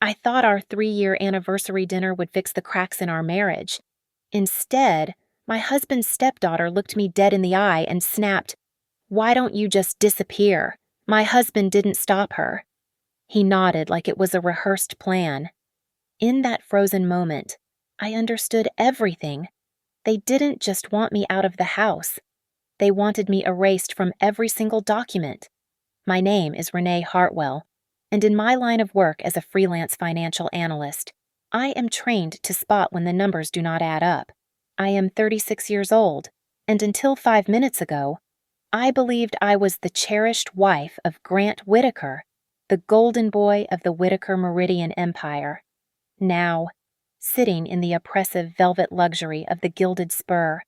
I thought our 3-year anniversary dinner would fix the cracks in our marriage. Instead, my husband's stepdaughter looked me dead in the eye and snapped, "Why don't you just disappear? My husband didn't stop her." He nodded like it was a rehearsed plan. In that frozen moment, I understood everything. They didn't just want me out of the house. They wanted me erased from every single document. My name is Renee Hartwell, and in my line of work as a freelance financial analyst, I am trained to spot when the numbers do not add up. I am 36 years old, and until 5 minutes ago, I believed I was the cherished wife of Grant Whitaker, the golden boy of the Whitaker Meridian Empire. Now, sitting in the oppressive velvet luxury of the Gilded Spur,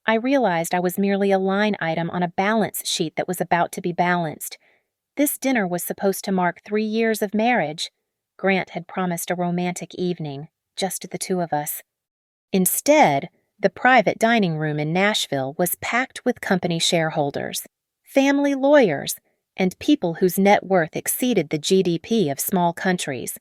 I realized I was merely a line item on a balance sheet that was about to be balanced. This dinner was supposed to mark 3 years of marriage. Grant had promised a romantic evening, just the two of us. Instead, the private dining room in Nashville was packed with company shareholders, family lawyers, and people whose net worth exceeded the GDP of small countries.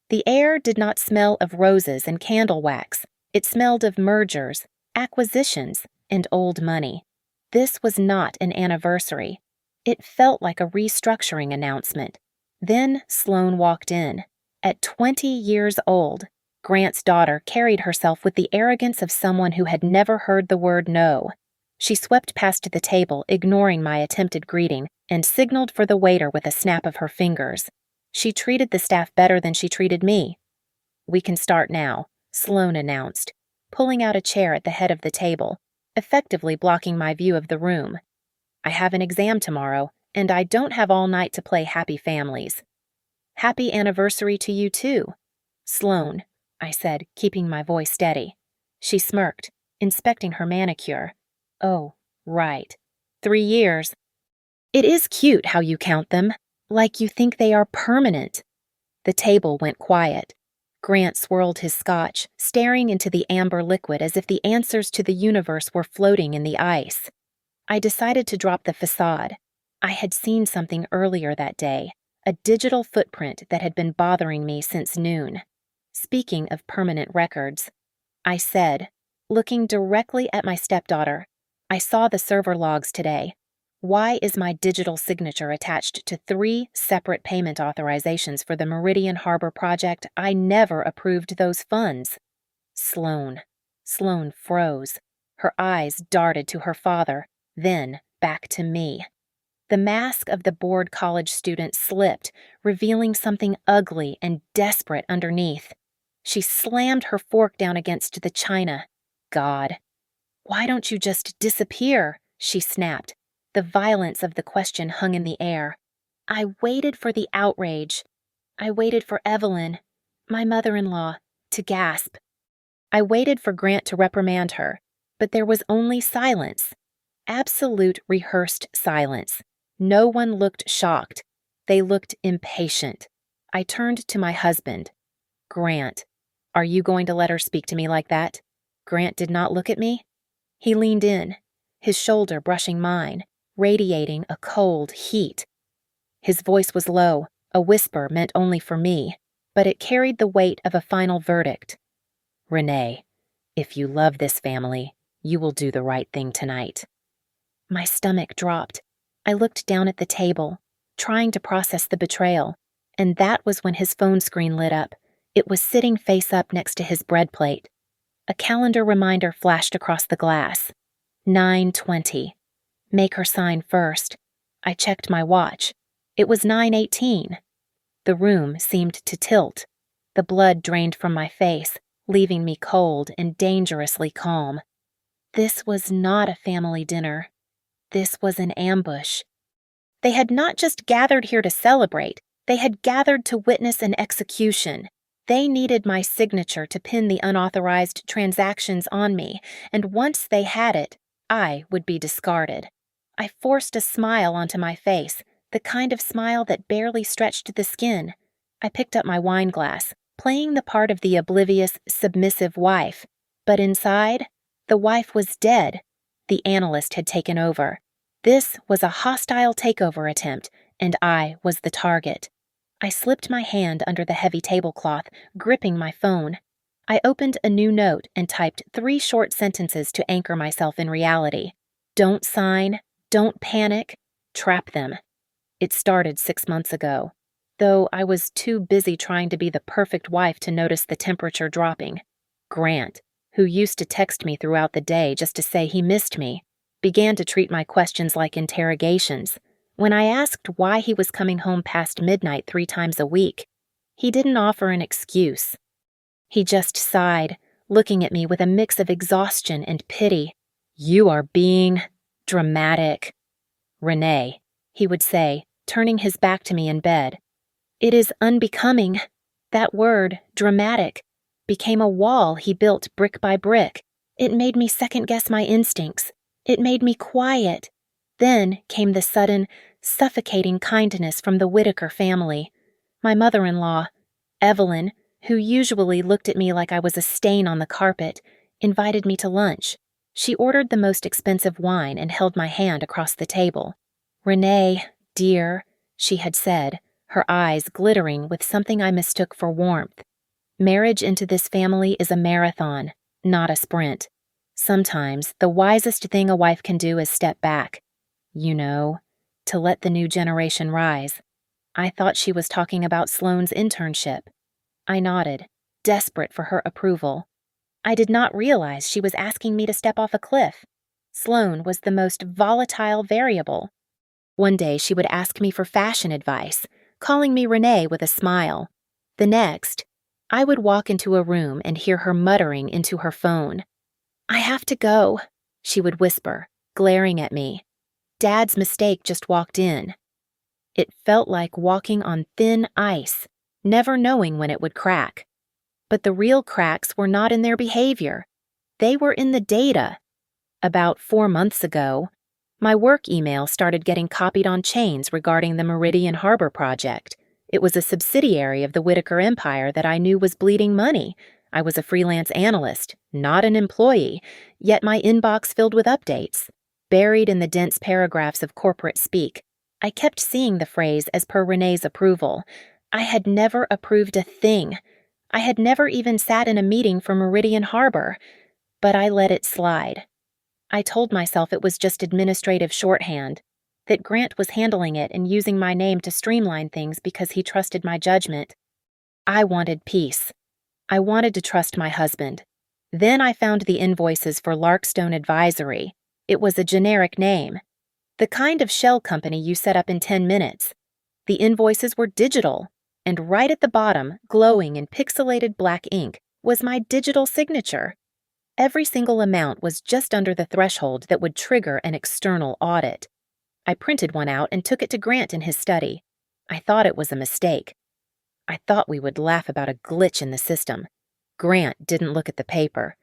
The air did not smell of roses and candle wax. It smelled of mergers, acquisitions, and old money. This was not an anniversary. It felt like a restructuring announcement. Then Sloane walked in. At 20 years old, Grant's daughter carried herself with the arrogance of someone who had never heard the word no. She swept past the table, ignoring my attempted greeting, and signaled for the waiter with a snap of her fingers. She treated the staff better than she treated me. "We can start now," Sloane announced, pulling out a chair at the head of the table, effectively blocking my view of the room. "I have an exam tomorrow, and I don't have all night to play happy families." "Happy anniversary to you, too." "Sloane," I said, keeping my voice steady. She smirked, inspecting her manicure. "Oh, right. 3 years. It is cute how you count them, like you think they are permanent." The table went quiet. Grant swirled his scotch, staring into the amber liquid as if the answers to the universe were floating in the ice. I decided to drop the facade. I had seen something earlier that day, a digital footprint that had been bothering me since noon. Speaking of permanent records, I said, looking directly at my stepdaughter, "I saw the server logs today. Why is my digital signature attached to 3 separate payment authorizations for the Meridian Harbor project? I never approved those funds." Sloane froze. Her eyes darted to her father, then back to me. The mask of the bored college student slipped, revealing something ugly and desperate underneath. She slammed her fork down against the china. "God. Why don't you just disappear?" she snapped. The violence of the question hung in the air. I waited for the outrage. I waited for Evelyn, my mother-in-law, to gasp. I waited for Grant to reprimand her, but there was only silence. Absolute rehearsed silence. No one looked shocked. They looked impatient. I turned to my husband. "Grant, are you going to let her speak to me like that?" Grant did not look at me. He leaned in, his shoulder brushing mine, radiating a cold heat. His voice was low, a whisper meant only for me, but it carried the weight of a final verdict. "Renee, if you love this family, you will do the right thing tonight." My stomach dropped. I looked down at the table, trying to process the betrayal, and that was when his phone screen lit up. It was sitting face up next to his bread plate. A calendar reminder flashed across the glass. 9:20. Make her sign first. I checked my watch. It was 9:18. The room seemed to tilt. The blood drained from my face, leaving me cold and dangerously calm. This was not a family dinner. This was an ambush. They had not just gathered here to celebrate, they had gathered to witness an execution. They needed my signature to pin the unauthorized transactions on me, and once they had it, I would be discarded. I forced a smile onto my face, the kind of smile that barely stretched the skin. I picked up my wine glass, playing the part of the oblivious, submissive wife. But inside, the wife was dead. The analyst had taken over. This was a hostile takeover attempt, and I was the target. I slipped my hand under the heavy tablecloth, gripping my phone. I opened a new note and typed 3 short sentences to anchor myself in reality. Don't sign, don't panic, trap them. It started 6 months ago, though I was too busy trying to be the perfect wife to notice the temperature dropping. Grant, who used to text me throughout the day just to say he missed me, began to treat my questions like interrogations. When I asked why he was coming home past midnight 3 times a week, he didn't offer an excuse. He just sighed, looking at me with a mix of exhaustion and pity. "You are being dramatic." "Renee," he would say, turning his back to me in bed. "It is unbecoming." That word, dramatic, became a wall he built brick by brick. It made me second-guess my instincts. It made me quiet. Then came the sudden, suffocating kindness from the Whitaker family. My mother-in-law, Evelyn, who usually looked at me like I was a stain on the carpet, invited me to lunch. She ordered the most expensive wine and held my hand across the table. "Renee, dear," she had said, her eyes glittering with something I mistook for warmth. "Marriage into this family is a marathon, not a sprint. Sometimes the wisest thing a wife can do is step back. You know, to let the new generation rise." I thought she was talking about Sloane's internship. I nodded, desperate for her approval. I did not realize she was asking me to step off a cliff. Sloane was the most volatile variable. One day she would ask me for fashion advice, calling me Renee with a smile. The next, I would walk into a room and hear her muttering into her phone. "I have to go," she would whisper, glaring at me. Dad's mistake just walked in. It felt like walking on thin ice, never knowing when it would crack. But the real cracks were not in their behavior. They were in the data. About 4 months ago, my work email started getting copied on chains regarding the Meridian Harbor project. It was a subsidiary of the Whitaker empire that I knew was bleeding money. I was a freelance analyst, not an employee, yet my inbox filled with updates. Buried in the dense paragraphs of corporate speak, I kept seeing the phrase as per Renee's approval. I had never approved a thing. I had never even sat in a meeting for Meridian Harbor, but I let it slide. I told myself it was just administrative shorthand, that Grant was handling it and using my name to streamline things because he trusted my judgment. I wanted peace. I wanted to trust my husband. Then I found the invoices for Larkstone Advisory. It was a generic name. The kind of shell company you set up in 10 minutes. The invoices were digital, and right at the bottom, glowing in pixelated black ink, was my digital signature. Every single amount was just under the threshold that would trigger an external audit. I printed one out and took it to Grant in his study. I thought it was a mistake. I thought we would laugh about a glitch in the system. Grant didn't look at the paper.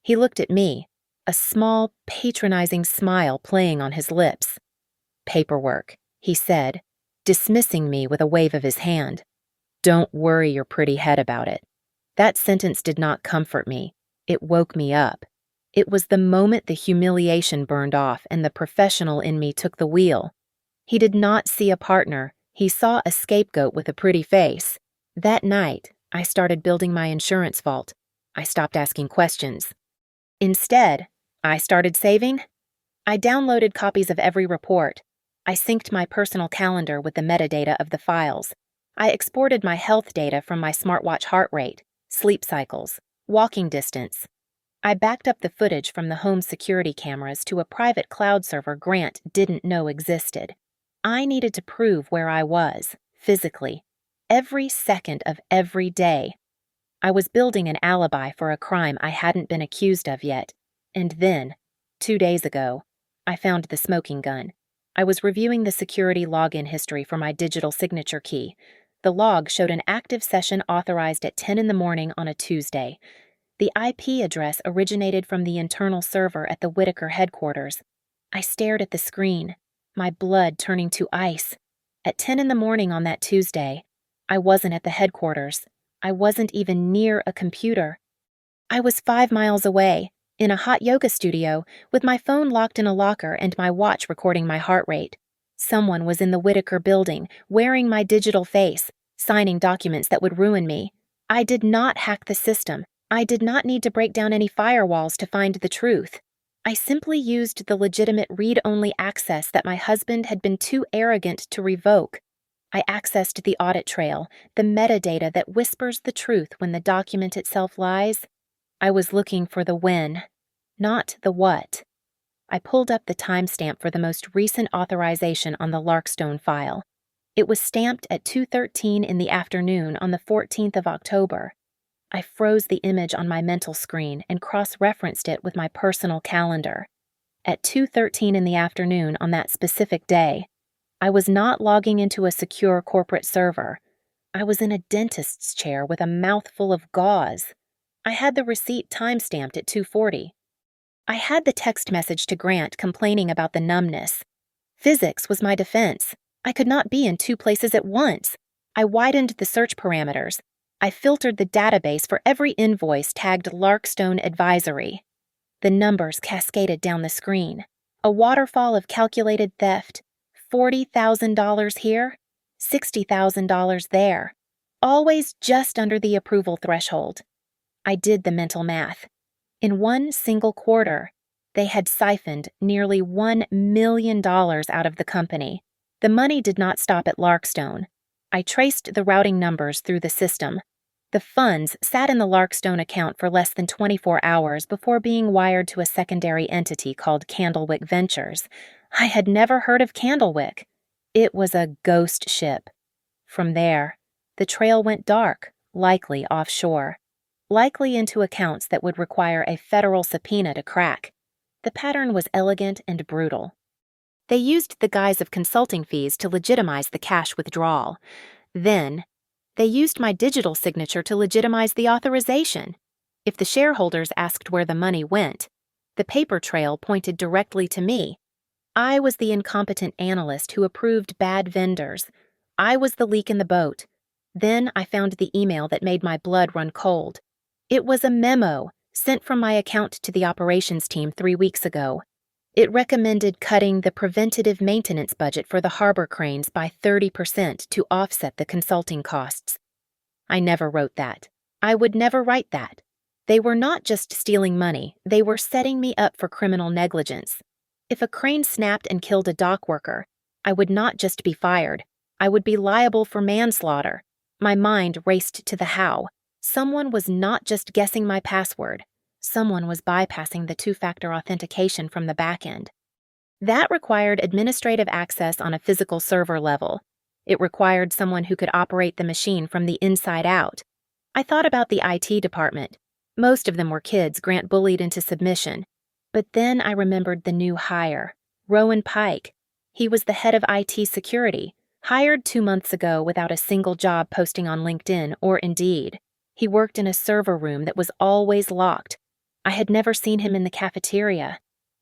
He looked at me, a small, patronizing smile playing on his lips. "Paperwork," he said, dismissing me with a wave of his hand. "Don't worry your pretty head about it." That sentence did not comfort me. It woke me up. It was the moment the humiliation burned off and the professional in me took the wheel. He did not see a partner. He saw a scapegoat with a pretty face. That night, I started building my insurance vault. I stopped asking questions. Instead, I started saving. I downloaded copies of every report. I synced my personal calendar with the metadata of the files. I exported my health data from my smartwatch heart rate, sleep cycles, walking distance. I backed up the footage from the home security cameras to a private cloud server Grant didn't know existed. I needed to prove where I was, physically, every second of every day. I was building an alibi for a crime I hadn't been accused of yet. And then, 2 days ago, I found the smoking gun. I was reviewing the security login history for my digital signature key. The log showed an active session authorized at 10 in the morning on a Tuesday. The IP address originated from the internal server at the Whitaker headquarters. I stared at the screen, my blood turning to ice. At 10 in the morning on that Tuesday, I wasn't at the headquarters. I wasn't even near a computer. I was 5 miles away, in a hot yoga studio, with my phone locked in a locker and my watch recording my heart rate. Someone was in the Whitaker building, wearing my digital face, signing documents that would ruin me. I did not hack the system. I did not need to break down any firewalls to find the truth. I simply used the legitimate read-only access that my husband had been too arrogant to revoke. I accessed the audit trail, the metadata that whispers the truth when the document itself lies. I was looking for the when, not the what. I pulled up the timestamp for the most recent authorization on the Larkstone file. It was stamped at 2:13 in the afternoon on the 14th of October. I froze the image on my mental screen and cross-referenced it with my personal calendar. At 2:13 in the afternoon on that specific day, I was not logging into a secure corporate server. I was in a dentist's chair with a mouthful of gauze. I had the receipt timestamped at 2:40. I had the text message to Grant complaining about the numbness. Physics was my defense. I could not be in two places at once. I widened the search parameters. I filtered the database for every invoice tagged Larkstone Advisory. The numbers cascaded down the screen. A waterfall of calculated theft. $40,000 here, $60,000 there. Always just under the approval threshold. I did the mental math. In one single quarter, they had siphoned nearly $1 million out of the company. The money did not stop at Larkstone. I traced the routing numbers through the system. The funds sat in the Larkstone account for less than 24 hours before being wired to a secondary entity called Candlewick Ventures. I had never heard of Candlewick. It was a ghost ship. From there, the trail went dark, likely offshore. Likely into accounts that would require a federal subpoena to crack. The pattern was elegant and brutal. They used the guise of consulting fees to legitimize the cash withdrawal. Then, they used my digital signature to legitimize the authorization. If the shareholders asked where the money went, the paper trail pointed directly to me. I was the incompetent analyst who approved bad vendors. I was the leak in the boat. Then I found the email that made my blood run cold. It was a memo sent from my account to the operations team 3 weeks ago. It recommended cutting the preventative maintenance budget for the harbor cranes by 30% to offset the consulting costs. I never wrote that. I would never write that. They were not just stealing money, they were setting me up for criminal negligence. If a crane snapped and killed a dock worker, I would not just be fired. I would be liable for manslaughter. My mind raced to the how. Someone was not just guessing my password. Someone was bypassing the two-factor authentication from the back end. That required administrative access on a physical server level. It required someone who could operate the machine from the inside out. I thought about the IT department. Most of them were kids Grant bullied into submission. But then I remembered the new hire, Rowan Pike. He was the head of IT security, hired 2 months ago without a single job posting on LinkedIn or Indeed. He worked in a server room that was always locked. I had never seen him in the cafeteria.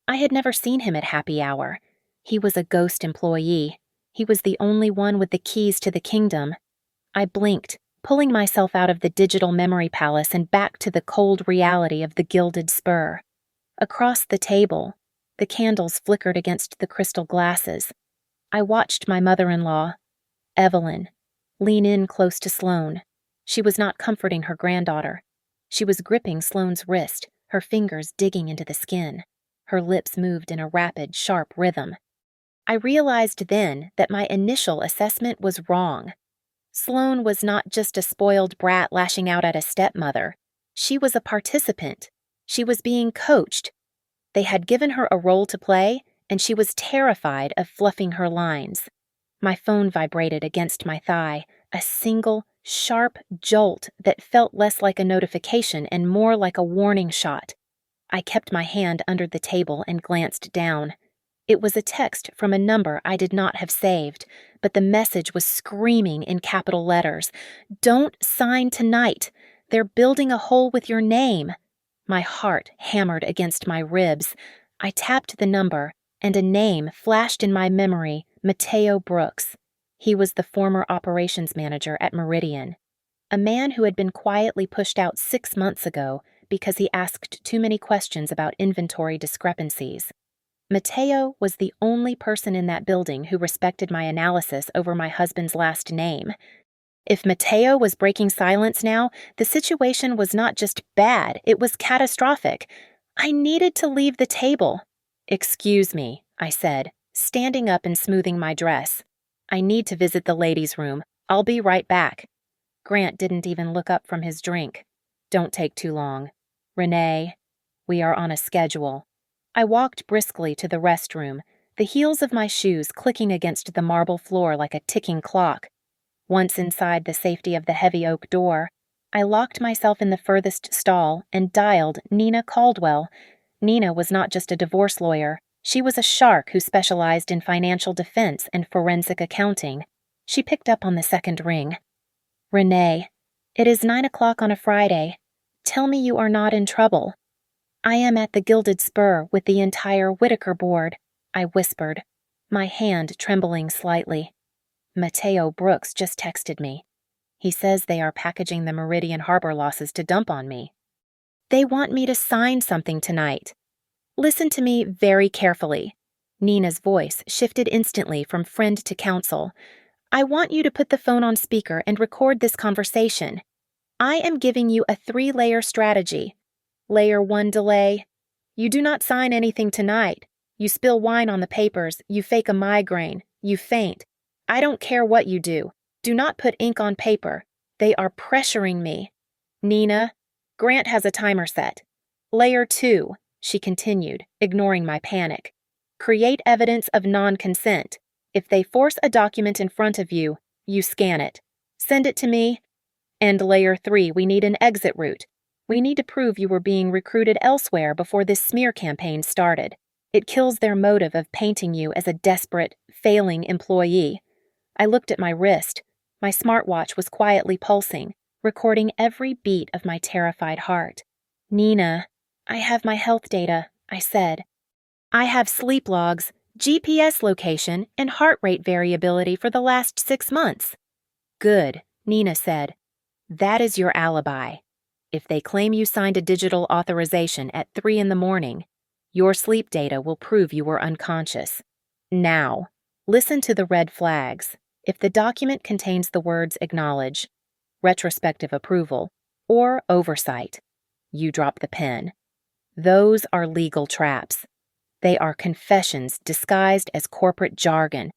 I had never seen him at happy hour. He was a ghost employee. He was the only one with the keys to the kingdom. I blinked, pulling myself out of the digital memory palace and back to the cold reality of the gilded spur. Across the table, the candles flickered against the crystal glasses. I watched my mother-in-law, Evelyn, lean in close to Sloane. She was not comforting her granddaughter. She was gripping Sloane's wrist, her fingers digging into the skin. Her lips moved in a rapid, sharp rhythm. I realized then that my initial assessment was wrong. Sloane was not just a spoiled brat lashing out at a stepmother. She was a participant. She was being coached. They had given her a role to play, and she was terrified of fluffing her lines. My phone vibrated against my thigh, a single, sharp jolt that felt less like a notification and more like a warning shot. I kept my hand under the table and glanced down. It was a text from a number I did not have saved, but the message was screaming in capital letters. "Don't sign tonight. They're building a hole with your name." My heart hammered against my ribs. I tapped the number, and a name flashed in my memory, Mateo Brooks. He was the former operations manager at Meridian, a man who had been quietly pushed out 6 months ago because he asked too many questions about inventory discrepancies. Mateo was the only person in that building who respected my analysis over my husband's last name. If Mateo was breaking silence now, the situation was not just bad, it was catastrophic. I needed to leave the table. "Excuse me," I said, standing up and smoothing my dress. "I need to visit the ladies' room. I'll be right back." Grant didn't even look up from his drink. "Don't take too long. Renee, we are on a schedule." I walked briskly to the restroom, the heels of my shoes clicking against the marble floor like a ticking clock. Once inside the safety of the heavy oak door, I locked myself in the furthest stall and dialed Nina Caldwell. Nina was not just a divorce lawyer. She was a shark who specialized in financial defense and forensic accounting. She picked up on the second ring. "Renee, it is 9 o'clock on a Friday. Tell me you are not in trouble." "I am at the Gilded Spur with the entire Whitaker board," I whispered, my hand trembling slightly. "Mateo Brooks just texted me. He says they are packaging the Meridian Harbor losses to dump on me. They want me to sign something tonight. Listen to me very carefully." Nina's voice shifted instantly from friend to counsel. "I want you to put the phone on speaker and record this conversation. I am giving you a 3-layer strategy. Layer 1 delay. You do not sign anything tonight. You spill wine on the papers, you fake a migraine, you faint. I don't care what you do. Do not put ink on paper. They are pressuring me. Nina, Grant has a timer set. Layer 2, she continued, ignoring my panic. Create evidence of non-consent. If they force a document in front of you, you scan it. Send it to me. And layer 3, we need an exit route. We need to prove you were being recruited elsewhere before this smear campaign started. It kills their motive of painting you as a desperate, failing employee." I looked at my wrist. My smartwatch was quietly pulsing, recording every beat of my terrified heart. "Nina, I have my health data," I said. "I have sleep logs, GPS location, and heart rate variability for the last 6 months." "Good," Nina said. "That is your alibi. If they claim you signed a digital authorization at 3 in the morning, your sleep data will prove you were unconscious. Now, listen to the red flags. If the document contains the words acknowledge, retrospective approval, or oversight, you drop the pen. Those are legal traps. They are confessions disguised as corporate jargon.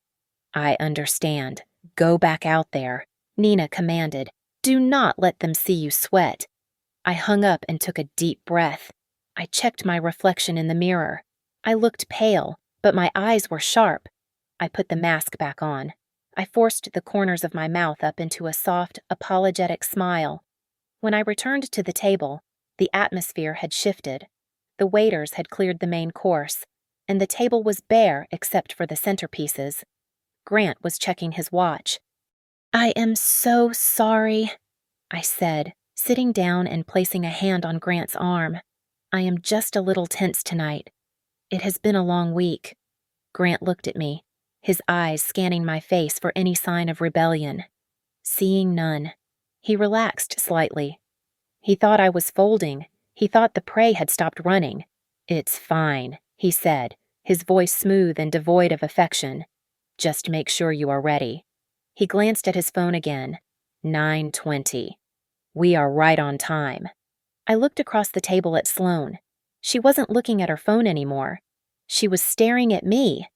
I understand. Go back out there," Nina commanded. "Do not let them see you sweat." I hung up and took a deep breath. I checked my reflection in the mirror. I looked pale, but my eyes were sharp. I put the mask back on. I forced the corners of my mouth up into a soft, apologetic smile. When I returned to the table, the atmosphere had shifted. The waiters had cleared the main course, and the table was bare except for the centerpieces. Grant was checking his watch. "I am so sorry," I said, sitting down and placing a hand on Grant's arm. "I am just a little tense tonight. It has been a long week." Grant looked at me, his eyes scanning my face for any sign of rebellion. Seeing none, he relaxed slightly. He thought I was folding. He thought the prey had stopped running. "It's fine," he said, his voice smooth and devoid of affection. "Just make sure you are ready." He glanced at his phone again. 9:20. We are right on time. I looked across the table at Sloane. She wasn't looking at her phone anymore. She was staring at me.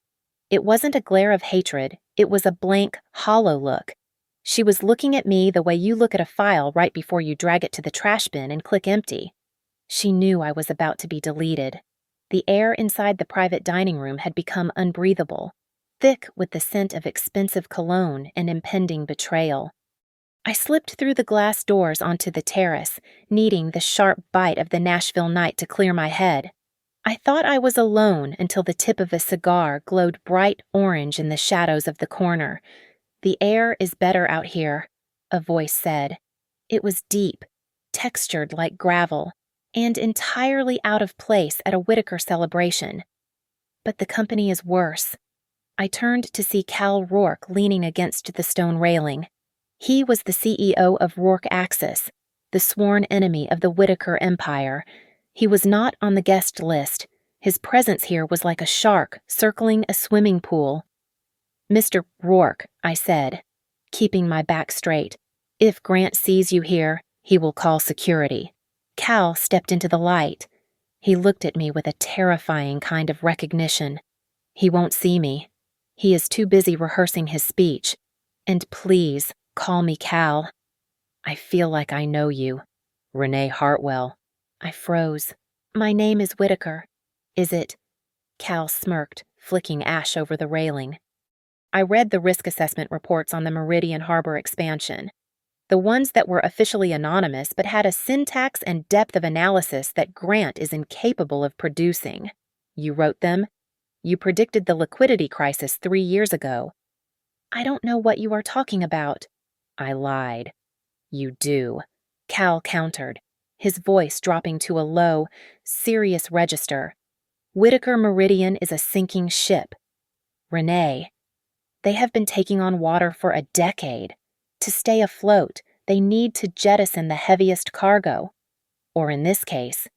It wasn't a glare of hatred. It was a blank, hollow look. She was looking at me the way you look at a file right before you drag it to the trash bin and click empty. She knew I was about to be deleted. The air inside the private dining room had become unbreathable, thick with the scent of expensive cologne and impending betrayal. I slipped through the glass doors onto the terrace, needing the sharp bite of the Nashville night to clear my head. I thought I was alone until the tip of a cigar glowed bright orange in the shadows of the corner. "The air is better out here," a voice said. It was deep, textured like gravel, and entirely out of place at a Whitaker celebration. But the company is worse. I turned to see Cal Rourke leaning against the stone railing. He was the CEO of Rourke Axis, the sworn enemy of the Whitaker empire. He was not on the guest list. His presence here was like a shark circling a swimming pool. "Mr. Rourke," I said, keeping my back straight, If Grant sees you here, he will call security. Cal stepped into the light. He looked at me with a terrifying kind of recognition. He won't see me. He is too busy rehearsing his speech. And please, call me Cal. I feel like I know you. Renee Hartwell. I froze. My name is Whitaker. Is it? Cal smirked, flicking ash over the railing. I read the risk assessment reports on the Meridian Harbor expansion. The ones that were officially anonymous but had a syntax and depth of analysis that Grant is incapable of producing. You wrote them? You predicted the liquidity crisis 3 years ago. I don't know what you are talking about. I lied. You do, Cal countered, his voice dropping to a low, serious register. Whitaker Meridian is a sinking ship. Renee, they have been taking on water for a decade. To stay afloat, they need to jettison the heaviest cargo. Or in this case,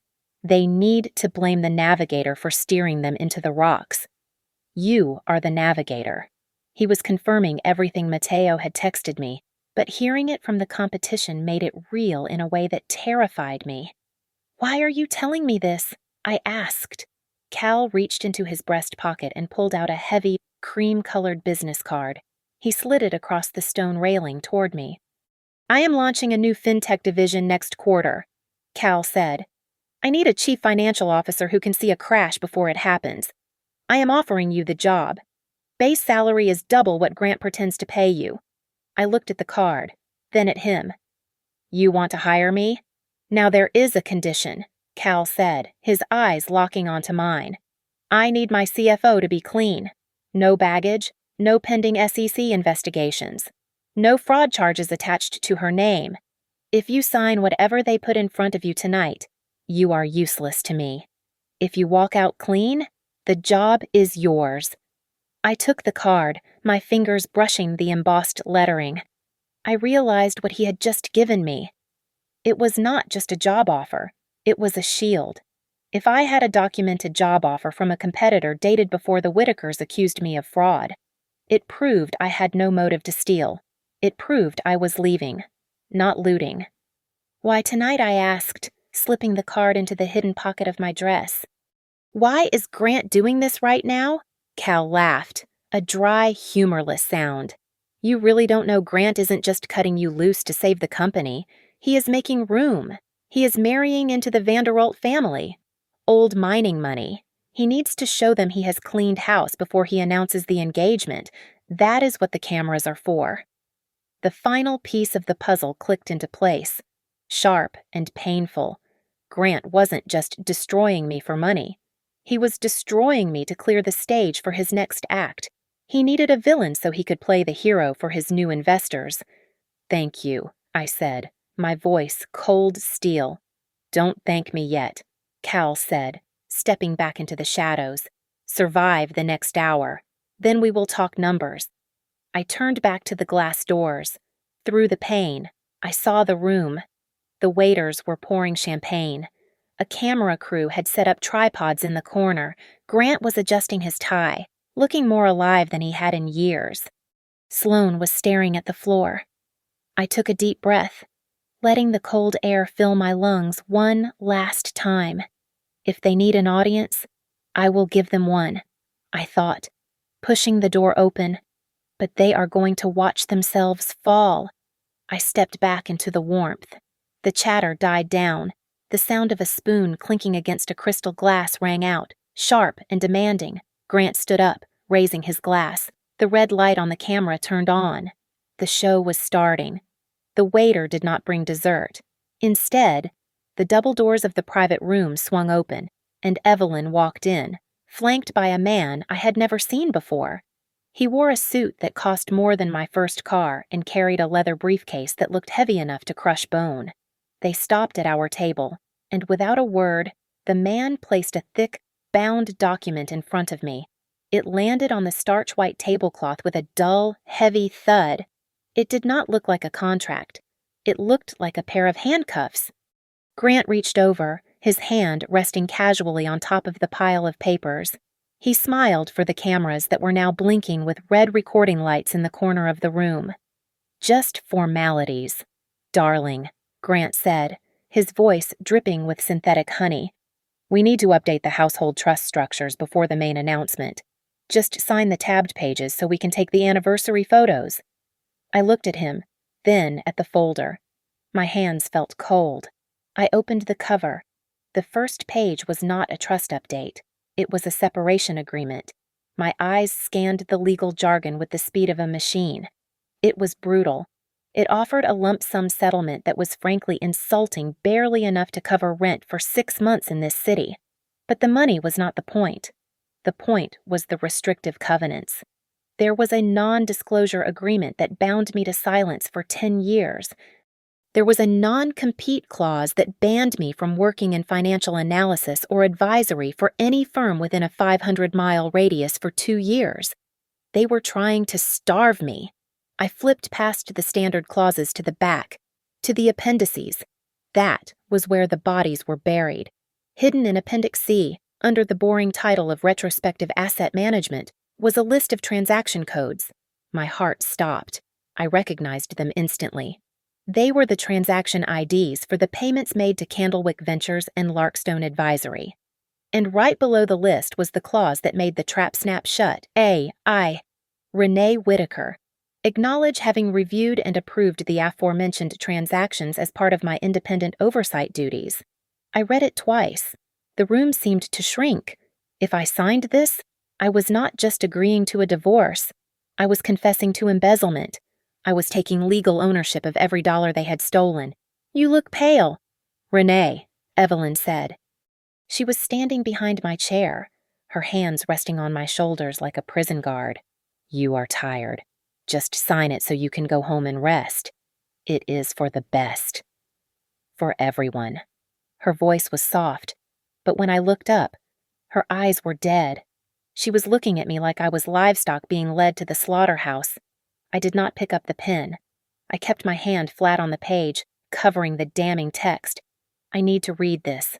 they need to blame the navigator for steering them into the rocks. You are the navigator. He was confirming everything Mateo had texted me, but hearing it from the competition made it real in a way that terrified me. Why are you telling me this? I asked. Cal reached into his breast pocket and pulled out a heavy, cream-colored business card. He slid it across the stone railing toward me. I am launching a new fintech division next quarter, Cal said. I need a chief financial officer who can see a crash before it happens. I am offering you the job. Base salary is double what Grant pretends to pay you. I looked at the card, then at him. You want to hire me? Now there is a condition, Cal said, his eyes locking onto mine. I need my CFO to be clean. No baggage, no pending SEC investigations. No fraud charges attached to her name. If you sign whatever they put in front of you tonight, you are useless to me. If you walk out clean, the job is yours. I took the card, my fingers brushing the embossed lettering. I realized what he had just given me. It was not just a job offer, it was a shield. If I had a documented job offer from a competitor dated before the Whitakers accused me of fraud, it proved I had no motive to steal. It proved I was leaving, not looting. Why, tonight I asked, slipping the card into the hidden pocket of my dress. Why is Grant doing this right now? Cal laughed, a dry, humorless sound. You really don't know Grant isn't just cutting you loose to save the company. He is making room. He is marrying into the Vanderwalt family. Old mining money. He needs to show them he has cleaned house before he announces the engagement. That is what the cameras are for. The final piece of the puzzle clicked into place. Sharp and painful. Grant wasn't just destroying me for money. He was destroying me to clear the stage for his next act. He needed a villain so he could play the hero for his new investors. Thank you, I said, my voice cold steel. Don't thank me yet, Cal said, stepping back into the shadows. Survive the next hour. Then we will talk numbers. I turned back to the glass doors. Through the pane, I saw the room. The waiters were pouring champagne. A camera crew had set up tripods in the corner. Grant was adjusting his tie, looking more alive than he had in years. Sloane was staring at the floor. I took a deep breath, letting the cold air fill my lungs one last time. If they need an audience, I will give them one, I thought, pushing the door open. But they are going to watch themselves fall. I stepped back into the warmth. The chatter died down. The sound of a spoon clinking against a crystal glass rang out, sharp and demanding. Grant stood up, raising his glass. The red light on the camera turned on. The show was starting. The waiter did not bring dessert. Instead, the double doors of the private room swung open, and Evelyn walked in, flanked by a man I had never seen before. He wore a suit that cost more than my first car and carried a leather briefcase that looked heavy enough to crush bone. They stopped at our table, and without a word, the man placed a thick, bound document in front of me. It landed on the starch-white tablecloth with a dull, heavy thud. It did not look like a contract. It looked like a pair of handcuffs. Grant reached over, his hand resting casually on top of the pile of papers. He smiled for the cameras that were now blinking with red recording lights in the corner of the room. Just formalities. Darling, Grant said, his voice dripping with synthetic honey. We need to update the household trust structures before the main announcement. Just sign the tabbed pages so we can take the anniversary photos. I looked at him, then at the folder. My hands felt cold. I opened the cover. The first page was not a trust update. It was a separation agreement. My eyes scanned the legal jargon with the speed of a machine. It was brutal. It offered a lump sum settlement that was frankly insulting, barely enough to cover rent for 6 months in this city. But the money was not the point. The point was the restrictive covenants. There was a non-disclosure agreement that bound me to silence for 10 years. There was a non-compete clause that banned me from working in financial analysis or advisory for any firm within a 500-mile radius for 2 years. They were trying to starve me. I flipped past the standard clauses to the back, to the appendices. That was where the bodies were buried. Hidden in Appendix C, under the boring title of Retrospective Asset Management, was a list of transaction codes. My heart stopped. I recognized them instantly. They were the transaction IDs for the payments made to Candlewick Ventures and Larkstone Advisory. And right below the list was the clause that made the trap snap shut. I, Renee Whitaker, acknowledge having reviewed and approved the aforementioned transactions as part of my independent oversight duties. I read it twice. The room seemed to shrink. If I signed this, I was not just agreeing to a divorce. I was confessing to embezzlement. I was taking legal ownership of every dollar they had stolen. You look pale. Renee, Evelyn said. She was standing behind my chair, her hands resting on my shoulders like a prison guard. You are tired. Just sign it so you can go home and rest. It is for the best. For everyone. Her voice was soft, but when I looked up, her eyes were dead. She was looking at me like I was livestock being led to the slaughterhouse. I did not pick up the pen. I kept my hand flat on the page, covering the damning text. I need to read this.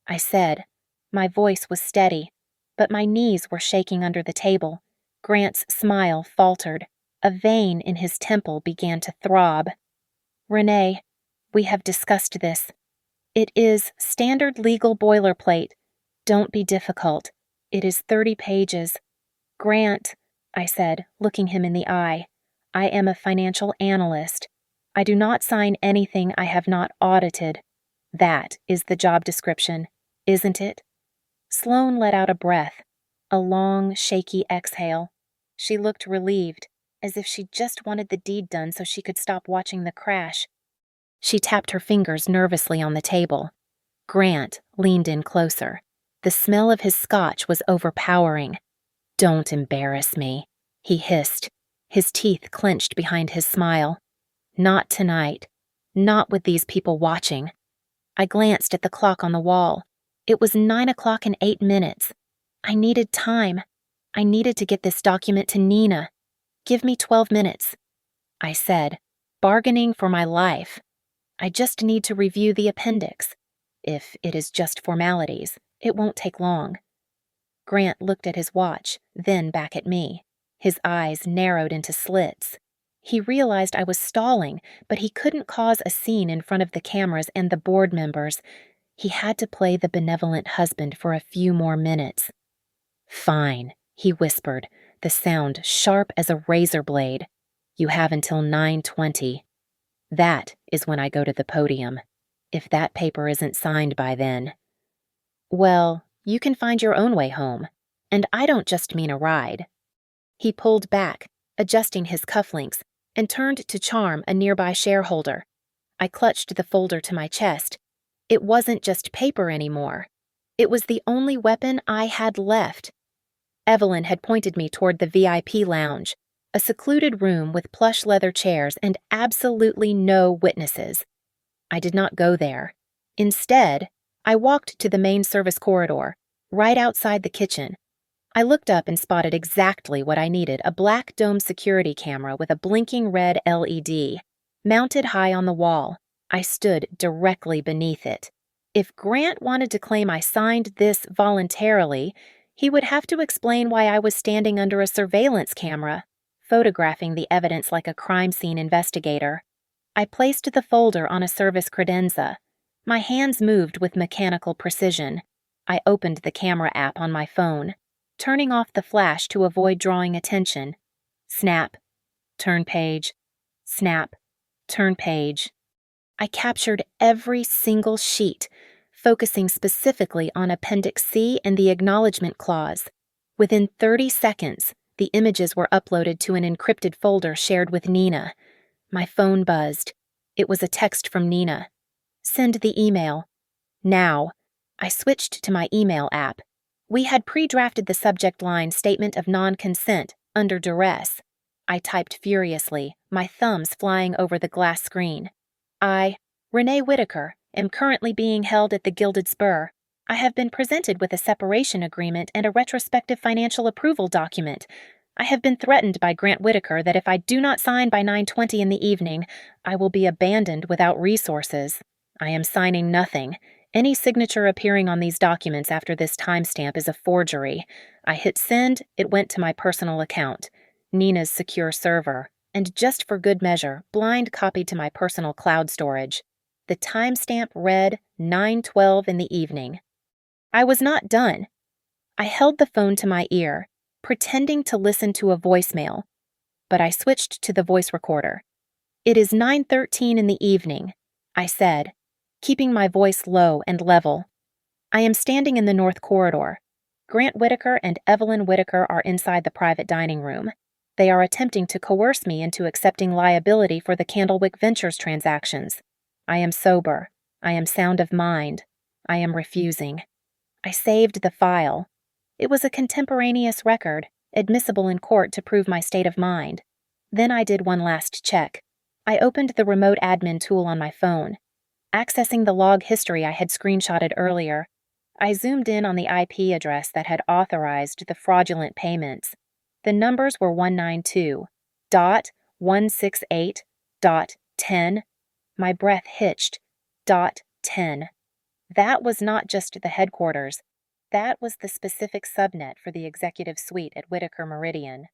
I said. My voice was steady, but my knees were shaking under the table. Grant's smile faltered. A vein in his temple began to throb. Renee, we have discussed this. It is standard legal boilerplate. Don't be difficult. It is 30 pages. Grant, I said, looking him in the eye, I am a financial analyst. I do not sign anything I have not audited. That is the job description, isn't it? Sloane let out a breath, a long, shaky exhale. She looked relieved, as if she just wanted the deed done so she could stop watching the crash. She tapped her fingers nervously on the table. Grant leaned in closer. The smell of his scotch was overpowering. Don't embarrass me, he hissed, his teeth clenched behind his smile. Not tonight. Not with these people watching. I glanced at the clock on the wall. It was 9:08. I needed time. I needed to get this document to Nina. Give me 12 minutes, I said, bargaining for my life. I just need to review the appendix. If it is just formalities, it won't take long. Grant looked at his watch, then back at me. His eyes narrowed into slits. He realized I was stalling, but he couldn't cause a scene in front of the cameras and the board members. He had to play the benevolent husband for a few more minutes. Fine, he whispered, the sound sharp as a razor blade. You have until 9:20. That is when I go to the podium. If that paper isn't signed by then. Well, you can find your own way home. And I don't just mean a ride. He pulled back, adjusting his cufflinks, and turned to charm a nearby shareholder. I clutched the folder to my chest. It wasn't just paper anymore. It was the only weapon I had left. Evelyn had pointed me toward the VIP lounge, a secluded room with plush leather chairs and absolutely no witnesses. I did not go there. Instead, I walked to the main service corridor, right outside the kitchen. I looked up and spotted exactly what I needed, a black dome security camera with a blinking red LED. Mounted high on the wall, I stood directly beneath it. If Grant wanted to claim I signed this voluntarily, he would have to explain why I was standing under a surveillance camera, photographing the evidence like a crime scene investigator. I placed the folder on a service credenza. My hands moved with mechanical precision. I opened the camera app on my phone, turning off the flash to avoid drawing attention. Snap, turn page, snap, turn page. I captured every single sheet, focusing specifically on Appendix C and the acknowledgement clause. Within 30 seconds, the images were uploaded to an encrypted folder shared with Nina. My phone buzzed. It was a text from Nina. Send the email. Now. I switched to my email app. We had pre-drafted the subject line statement of non-consent under duress. I typed furiously, my thumbs flying over the glass screen. I, Renee Whitaker, am currently being held at the Gilded Spur. I have been presented with a separation agreement and a retrospective financial approval document. I have been threatened by Grant Whitaker that if I do not sign by 9:20 in the evening, I will be abandoned without resources. I am signing nothing. Any signature appearing on these documents after this timestamp is a forgery. I hit send, it went to my personal account, Nina's secure server, and just for good measure, blind copied to my personal cloud storage. The timestamp read 9:12 in the evening. I was not done. I held the phone to my ear, pretending to listen to a voicemail, but I switched to the voice recorder. It is 9:13 in the evening, I said, keeping my voice low and level. I am standing in the North Corridor. Grant Whitaker and Evelyn Whitaker are inside the private dining room. They are attempting to coerce me into accepting liability for the Candlewick Ventures transactions. I am sober. I am sound of mind. I am refusing. I saved the file. It was a contemporaneous record, admissible in court to prove my state of mind. Then I did one last check. I opened the remote admin tool on my phone. Accessing the log history I had screenshotted earlier, I zoomed in on the IP address that had authorized the fraudulent payments. The numbers were 192.168.10. My breath hitched. .10. That was not just the headquarters. That was the specific subnet for the executive suite at Whitaker Meridian.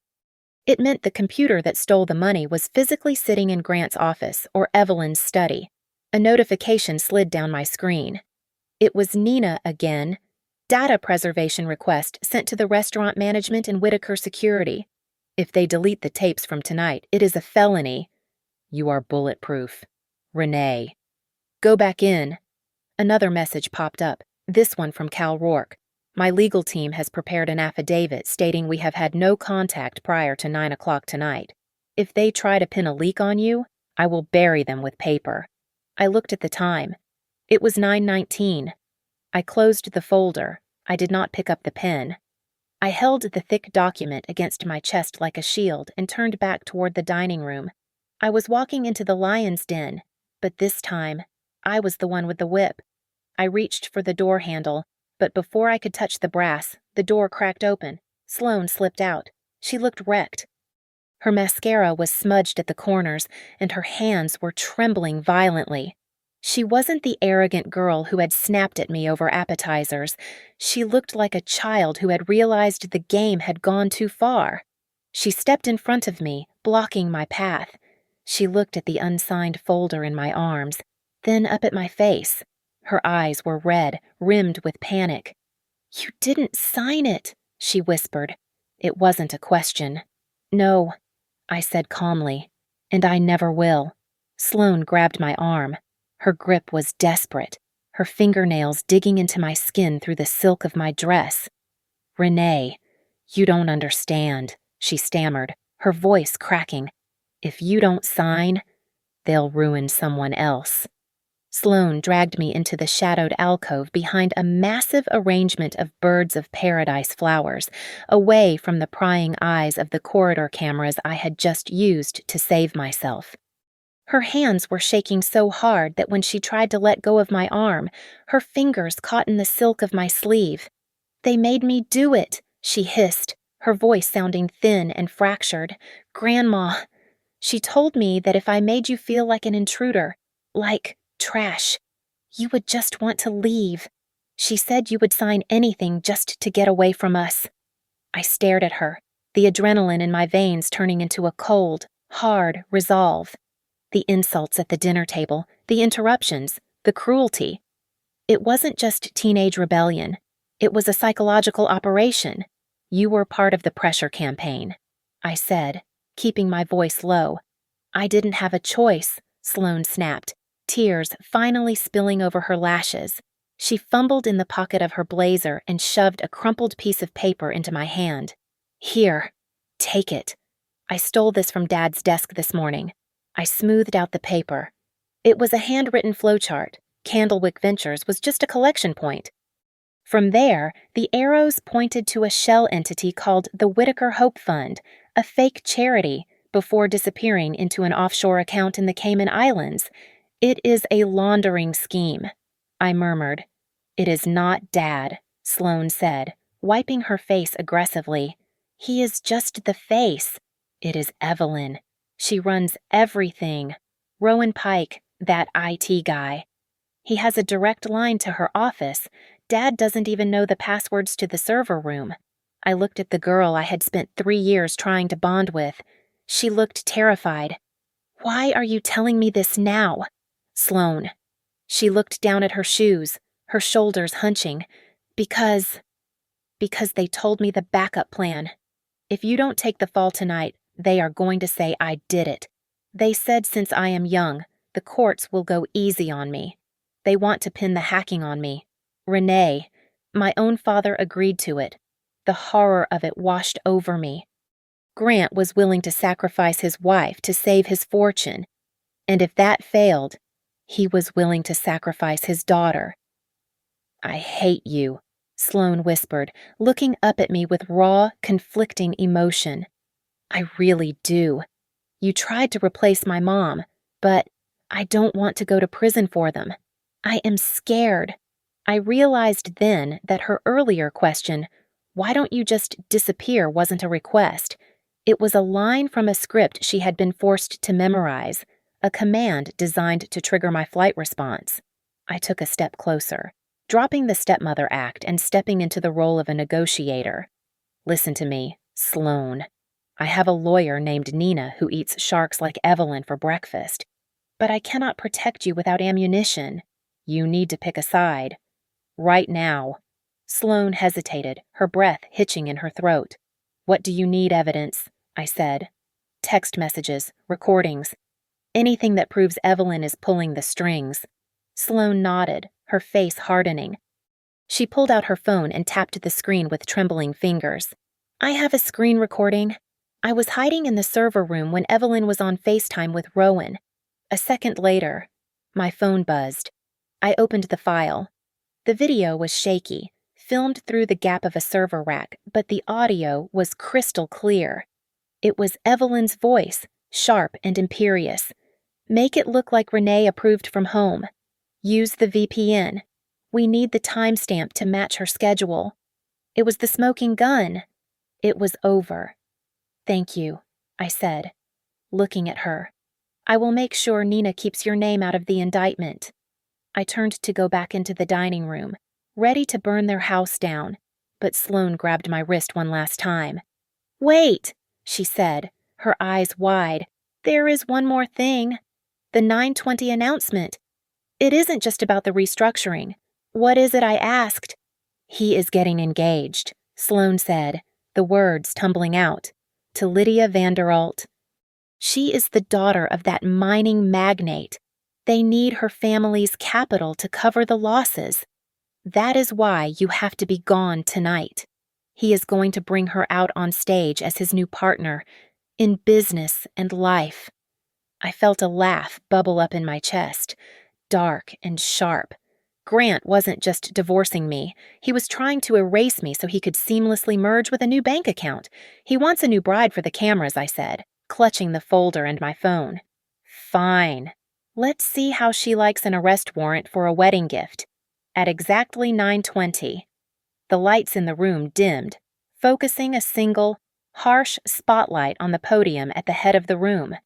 It meant the computer that stole the money was physically sitting in Grant's office or Evelyn's study. A notification slid down my screen. It was Nina again. Data preservation request sent to the restaurant management and Whitaker Security. If they delete the tapes from tonight, it is a felony. You are bulletproof. Renee. Go back in. Another message popped up, this one from Cal Rourke. My legal team has prepared an affidavit stating we have had no contact prior to 9 o'clock tonight. If they try to pin a leak on you, I will bury them with paper. I looked at the time. It was 9:19. I closed the folder. I did not pick up the pen. I held the thick document against my chest like a shield and turned back toward the dining room. I was walking into the lion's den, but this time, I was the one with the whip. I reached for the door handle, but before I could touch the brass, the door cracked open. Sloane slipped out. She looked wrecked. Her mascara was smudged at the corners, and her hands were trembling violently. She wasn't the arrogant girl who had snapped at me over appetizers. She looked like a child who had realized the game had gone too far. She stepped in front of me, blocking my path. She looked at the unsigned folder in my arms, then up at my face. Her eyes were red, rimmed with panic. "You didn't sign it," she whispered. It wasn't a question. "No," I said calmly, "and I never will." Sloane grabbed my arm. Her grip was desperate, her fingernails digging into my skin through the silk of my dress. "Renee, you don't understand," she stammered, her voice cracking. "If you don't sign, they'll ruin someone else." Sloane dragged me into the shadowed alcove behind a massive arrangement of birds of paradise flowers, away from the prying eyes of the corridor cameras I had just used to save myself. Her hands were shaking so hard that when she tried to let go of my arm, her fingers caught in the silk of my sleeve. "They made me do it," she hissed, her voice sounding thin and fractured. "Grandma, she told me that if I made you feel like an intruder, like trash, you would just want to leave. She said you would sign anything just to get away from us." I stared at her, the adrenaline in my veins turning into a cold, hard resolve. The insults at the dinner table, the interruptions, the cruelty. It wasn't just teenage rebellion. It was a psychological operation. You were part of the pressure campaign, I said, keeping my voice low. I didn't have a choice, Sloane snapped, tears finally spilling over her lashes. She fumbled in the pocket of her blazer and shoved a crumpled piece of paper into my hand. Here, take it. I stole this from Dad's desk this morning. I smoothed out the paper. It was a handwritten flowchart. Candlewick Ventures was just a collection point. From there, the arrows pointed to a shell entity called the Whitaker Hope Fund, a fake charity, before disappearing into an offshore account in the Cayman Islands. It is a laundering scheme, I murmured. It is not Dad, Sloane said, wiping her face aggressively. He is just the face. It is Evelyn. She runs everything. Rowan Pike, that IT guy. He has a direct line to her office. Dad doesn't even know the passwords to the server room. I looked at the girl I had spent 3 years trying to bond with. She looked terrified. Why are you telling me this now? Sloane. She looked down at her shoes, her shoulders hunching. Because they told me the backup plan. If you don't take the fall tonight, they are going to say I did it. They said since I am young, the courts will go easy on me. They want to pin the hacking on me. Renee, my own father agreed to it. The horror of it washed over me. Grant was willing to sacrifice his wife to save his fortune. And if that failed, he was willing to sacrifice his daughter. I hate you, Sloane whispered, looking up at me with raw, conflicting emotion. I really do. You tried to replace my mom, but I don't want to go to prison for them. I am scared. I realized then that her earlier question, why don't you just disappear, wasn't a request. It was a line from a script she had been forced to memorize, a command designed to trigger my flight response. I took a step closer, dropping the stepmother act and stepping into the role of a negotiator. Listen to me, Sloane. I have a lawyer named Nina who eats sharks like Evelyn for breakfast. But I cannot protect you without ammunition. You need to pick a side. Right now. Sloane hesitated, her breath hitching in her throat. What do you need evidence? I said. Text messages, recordings. Anything that proves Evelyn is pulling the strings. Sloane nodded, her face hardening. She pulled out her phone and tapped the screen with trembling fingers. I have a screen recording. I was hiding in the server room when Evelyn was on FaceTime with Rowan. A second later, my phone buzzed. I opened the file. The video was shaky, filmed through the gap of a server rack, but the audio was crystal clear. It was Evelyn's voice, sharp and imperious. Make it look like Renee approved from home. Use the VPN. We need the timestamp to match her schedule. It was the smoking gun. It was over. Thank you, I said, looking at her. I will make sure Nina keeps your name out of the indictment. I turned to go back into the dining room, ready to burn their house down, but Sloane grabbed my wrist one last time. Wait, she said, her eyes wide. There is one more thing. The 9:20 announcement. It isn't just about the restructuring. What is it I asked? He is getting engaged, Sloane said, the words tumbling out. To Lydia Vanderalt. She is the daughter of that mining magnate. They need her family's capital to cover the losses. That is why you have to be gone tonight. He is going to bring her out on stage as his new partner, in business and life. I felt a laugh bubble up in my chest, dark and sharp. Grant wasn't just divorcing me. He was trying to erase me so he could seamlessly merge with a new bank account. He wants a new bride for the cameras, I said, clutching the folder and my phone. Fine. Let's see how she likes an arrest warrant for a wedding gift. At exactly 9:20. The lights in the room dimmed, focusing a single, harsh spotlight on the podium at the head of the room.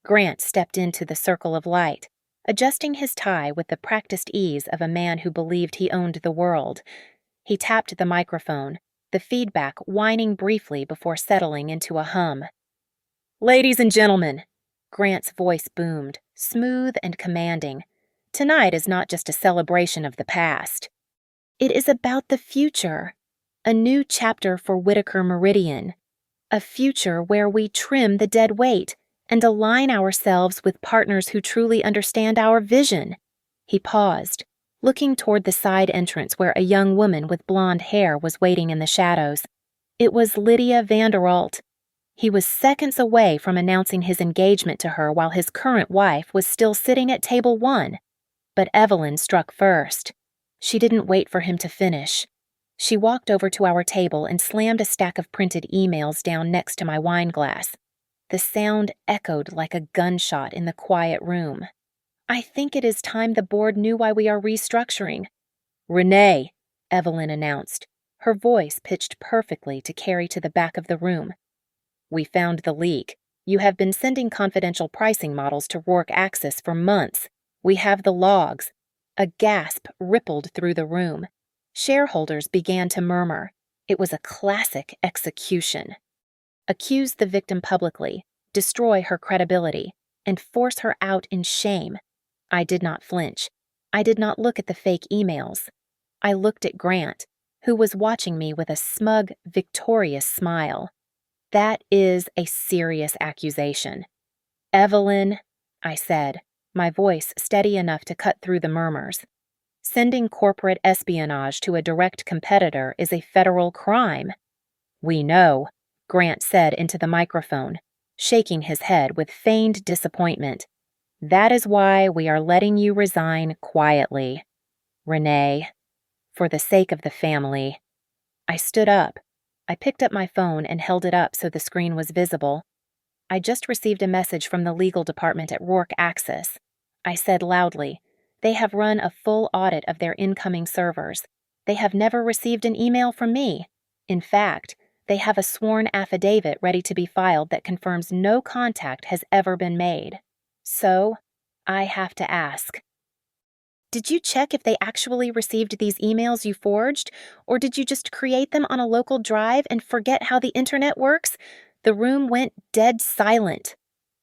Grant stepped into the circle of light, adjusting his tie with the practiced ease of a man who believed he owned the world. He tapped the microphone, the feedback whining briefly before settling into a hum. Ladies and gentlemen, Grant's voice boomed, smooth and commanding. Tonight is not just a celebration of the past. It is about the future. A new chapter for Whitaker Meridian. A future where we trim the dead weight and align ourselves with partners who truly understand our vision. He paused, looking toward the side entrance where a young woman with blonde hair was waiting in the shadows. It was Lydia Vanderalt. He was seconds away from announcing his engagement to her while his current wife was still sitting at table 1. But Evelyn struck first. She didn't wait for him to finish. She walked over to our table and slammed a stack of printed emails down next to my wine glass. The sound echoed like a gunshot in the quiet room. I think it is time the board knew why we are restructuring. Renee, Evelyn announced, her voice pitched perfectly to carry to the back of the room. We found the leak. You have been sending confidential pricing models to Rourke Axis for months. We have the logs. A gasp rippled through the room. Shareholders began to murmur. It was a classic execution. Accuse the victim publicly, destroy her credibility, and force her out in shame. I did not flinch. I did not look at the fake emails. I looked at Grant, who was watching me with a smug, victorious smile. That is a serious accusation. Evelyn, I said, my voice steady enough to cut through the murmurs. Sending corporate espionage to a direct competitor is a federal crime. We know, Grant said into the microphone, shaking his head with feigned disappointment. That is why we are letting you resign quietly. Renee, for the sake of the family. I stood up. I picked up my phone and held it up so the screen was visible. I just received a message from the legal department at Rourke Axis. I said loudly, they have run a full audit of their incoming servers. They have never received an email from me. In fact, they have a sworn affidavit ready to be filed that confirms no contact has ever been made. So, I have to ask. Did you check if they actually received these emails you forged, or did you just create them on a local drive and forget how the internet works? The room went dead silent.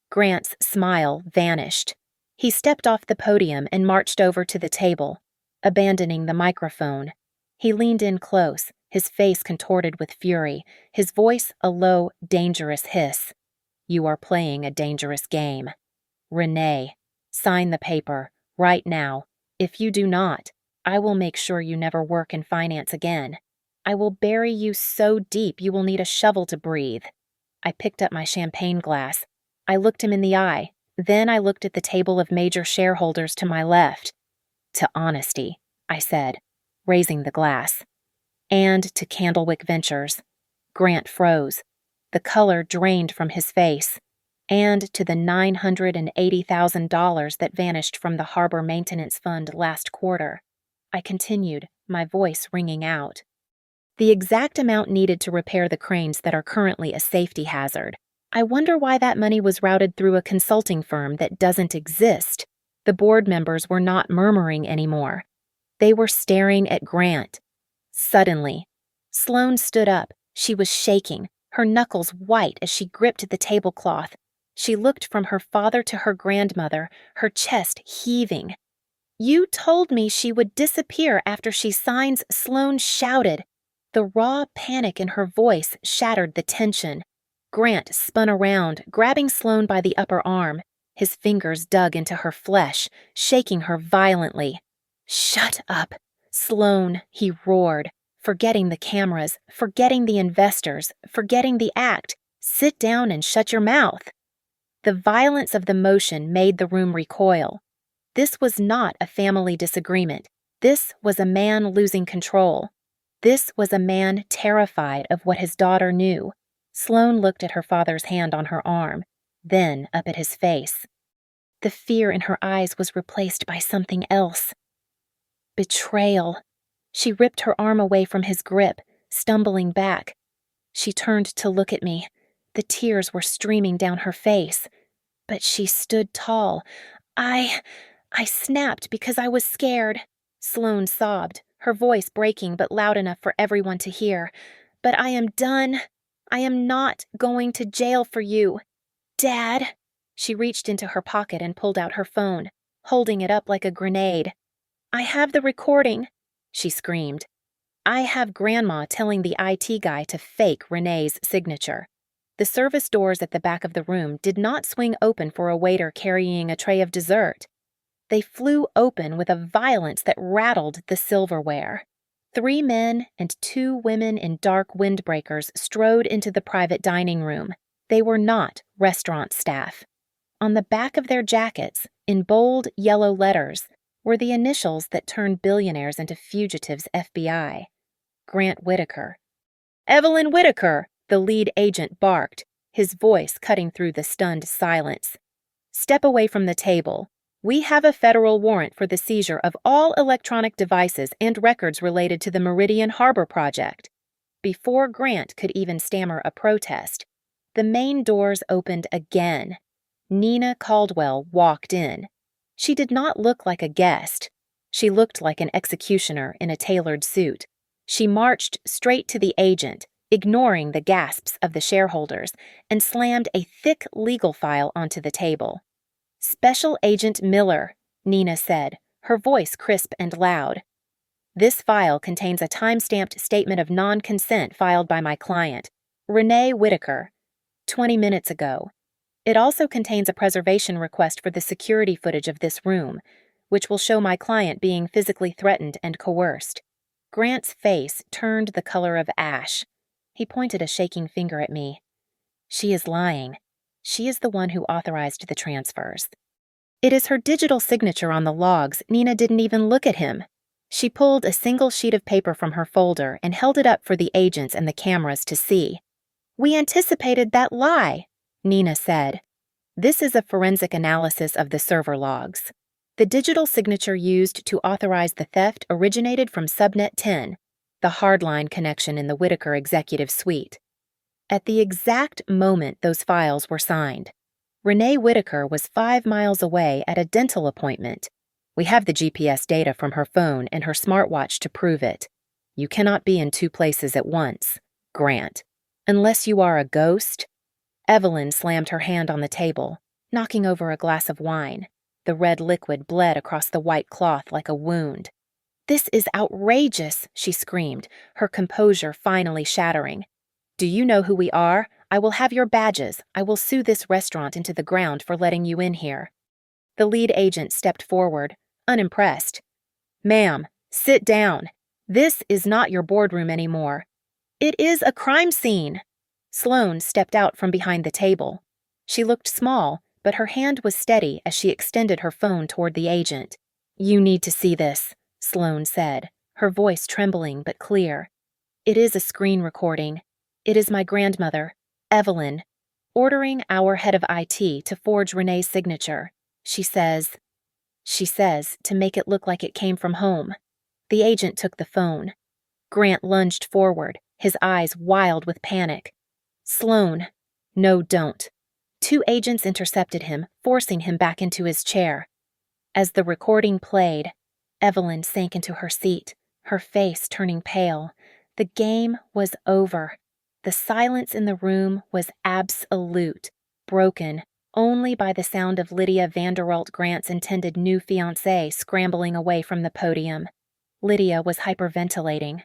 Grant's smile vanished. He stepped off the podium and marched over to the table, abandoning the microphone. He leaned in close, his face contorted with fury, his voice a low, dangerous hiss. You are playing a dangerous game. Renee, sign the paper, right now. If you do not, I will make sure you never work in finance again. I will bury you so deep you will need a shovel to breathe. I picked up my champagne glass. I looked him in the eye. Then I looked at the table of major shareholders to my left. To honesty, I said, raising the glass. And to Candlewick Ventures. Grant froze. The color drained from his face. And to the $980,000 that vanished from the Harbor Maintenance Fund last quarter. I continued, my voice ringing out. The exact amount needed to repair the cranes that are currently a safety hazard. I wonder why that money was routed through a consulting firm that doesn't exist. The board members were not murmuring anymore. They were staring at Grant. Suddenly, Sloane stood up. She was shaking, her knuckles white as she gripped the tablecloth. She looked from her father to her grandmother, her chest heaving. You told me she would disappear after she signs, Sloane shouted. The raw panic in her voice shattered the tension. Grant spun around, grabbing Sloane by the upper arm. His fingers dug into her flesh, shaking her violently. Shut up, Sloane, he roared, forgetting the cameras, forgetting the investors, forgetting the act. Sit down and shut your mouth. The violence of the motion made the room recoil. This was not a family disagreement. This was a man losing control. This was a man terrified of what his daughter knew. Sloane looked at her father's hand on her arm, then up at his face. The fear in her eyes was replaced by something else. Betrayal. She ripped her arm away from his grip, stumbling back. She turned to look at me. The tears were streaming down her face. But she stood tall. I snapped because I was scared. Sloane sobbed, her voice breaking but loud enough for everyone to hear. But I am done. I am not going to jail for you. Dad. She reached into her pocket and pulled out her phone, holding it up like a grenade. "I have the recording," she screamed. I have Grandma telling the IT guy to fake Renee's signature. The service doors at the back of the room did not swing open for a waiter carrying a tray of dessert. They flew open with a violence that rattled the silverware. 3 men and 2 women in dark windbreakers strode into the private dining room. They were not restaurant staff. On the back of their jackets, in bold yellow letters, were the initials that turned billionaires into fugitives FBI. Grant Whitaker. "Evelyn Whitaker," the lead agent barked, his voice cutting through the stunned silence. "Step away from the table. We have a federal warrant for the seizure of all electronic devices and records related to the Meridian Harbor project." Before Grant could even stammer a protest, the main doors opened again. Nina Caldwell walked in. She did not look like a guest. She looked like an executioner in a tailored suit. She marched straight to the agent, ignoring the gasps of the shareholders, and slammed a thick legal file onto the table. "Special Agent Miller," Nina said, her voice crisp and loud. "This file contains a time-stamped statement of non-consent filed by my client, Renee Whitaker, 20 minutes ago. It also contains a preservation request for the security footage of this room, which will show my client being physically threatened and coerced." Grant's face turned the color of ash. He pointed a shaking finger at me. "She is lying. She is the one who authorized the transfers." "It is her digital signature on the logs." Nina didn't even look at him. She pulled a single sheet of paper from her folder and held it up for the agents and the cameras to see. "We anticipated that lie," Nina said. "This is a forensic analysis of the server logs. The digital signature used to authorize the theft originated from Subnet 10, the hardline connection in the Whitaker executive suite. At the exact moment those files were signed, Renee Whitaker was 5 miles away at a dental appointment. We have the GPS data from her phone and her smartwatch to prove it. You cannot be in 2 places at once, Grant, unless you are a ghost." Evelyn slammed her hand on the table, knocking over a glass of wine. The red liquid bled across the white cloth like a wound. "This is outrageous," she screamed, her composure finally shattering. "Do you know who we are? I will have your badges. I will sue this restaurant into the ground for letting you in here." The lead agent stepped forward, unimpressed. "Ma'am, sit down. This is not your boardroom anymore. It is a crime scene." Sloane stepped out from behind the table. She looked small, but her hand was steady as she extended her phone toward the agent. "You need to see this," Sloane said, her voice trembling but clear. "It is a screen recording. It is my grandmother, Evelyn, ordering our head of IT to forge Renee's signature. She says, to make it look like it came from home." The agent took the phone. Grant lunged forward, his eyes wild with panic. "Sloane, no, don't." 2 agents intercepted him, forcing him back into his chair. As the recording played, Evelyn sank into her seat, her face turning pale. The game was over. The silence in the room was absolute, broken only by the sound of Lydia Vanderwalt Grant's intended new fiancé scrambling away from the podium. Lydia was hyperventilating.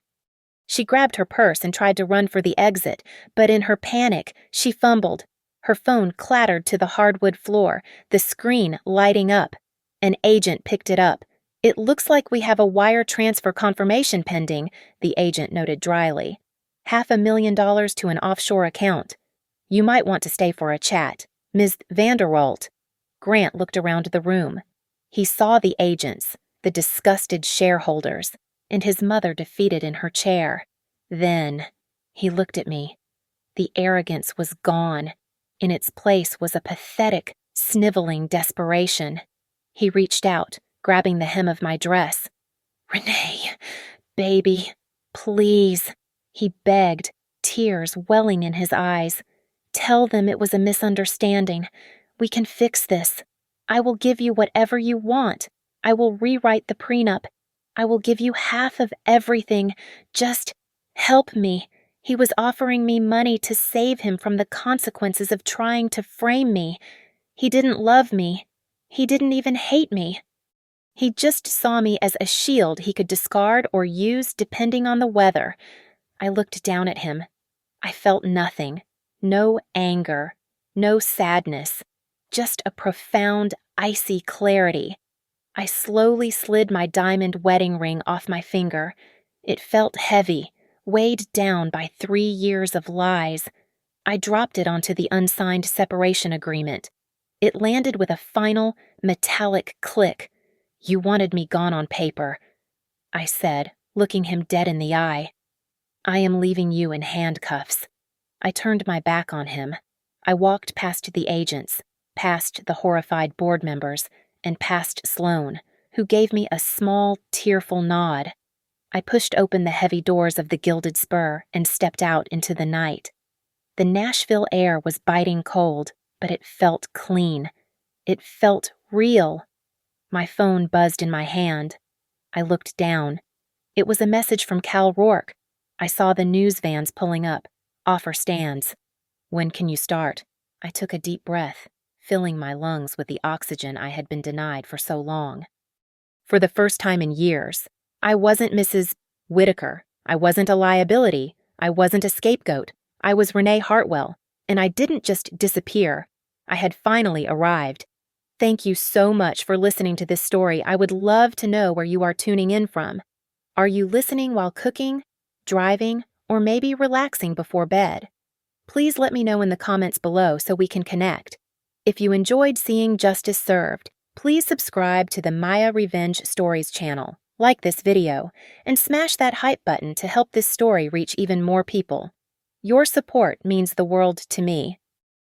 She grabbed her purse and tried to run for the exit, but in her panic, she fumbled. Her phone clattered to the hardwood floor, the screen lighting up. An agent picked it up. "It looks like we have a wire transfer confirmation pending," the agent noted dryly. $500,000 to an offshore account. "You might want to stay for a chat. Ms. Vanderwalt." Grant looked around the room. He saw the agents, the disgusted shareholders, and his mother defeated in her chair. Then he looked at me. The arrogance was gone. In its place was a pathetic, sniveling desperation. He reached out, grabbing the hem of my dress. "Renee, baby, please," he begged, tears welling in his eyes. "Tell them it was a misunderstanding. We can fix this. I will give you whatever you want. I will rewrite the prenup. I will give you half of everything. Just help me." He was offering me money to save him from the consequences of trying to frame me. He didn't love me. He didn't even hate me. He just saw me as a shield he could discard or use depending on the weather. I looked down at him. I felt nothing. No anger. No sadness. Just a profound, icy clarity. I slowly slid my diamond wedding ring off my finger. It felt heavy, weighed down by 3 years of lies. I dropped it onto the unsigned separation agreement. It landed with a final, metallic click. "You wanted me gone on paper," I said, looking him dead in the eye. "I am leaving you in handcuffs." I turned my back on him. I walked past the agents, past the horrified board members, and past Sloane, who gave me a small, tearful nod. I pushed open the heavy doors of the Gilded Spur and stepped out into the night. The Nashville air was biting cold, but it felt clean. It felt real. My phone buzzed in my hand. I looked down. It was a message from Cal Rourke. I saw the news vans pulling up. "Offer stands." "When can you start?" I took a deep breath, filling my lungs with the oxygen I had been denied for so long. For the first time in years, I wasn't Mrs. Whitaker. I wasn't a liability. I wasn't a scapegoat. I was Renee Hartwell, and I didn't just disappear. I had finally arrived. Thank you so much for listening to this story. I would love to know where you are tuning in from. Are you listening while cooking, driving, or maybe relaxing before bed? Please let me know in the comments below so we can connect. If you enjoyed seeing justice served, please subscribe to the Maya Revenge Stories channel, like this video, and smash that hype button to help this story reach even more people. Your support means the world to me.